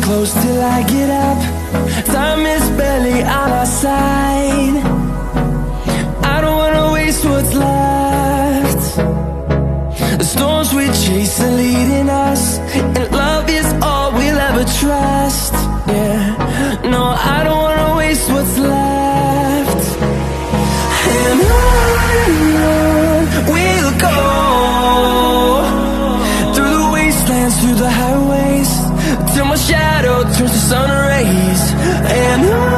close till I get up. Time is barely on our side. I don't wanna waste what's left. The storms we chase are leading us, and love is all we'll ever trust. Yeah, no, I don't wanna waste what's left. And on we'll go, through the wastelands, through the highways, till my shadow turns to sun rays. And on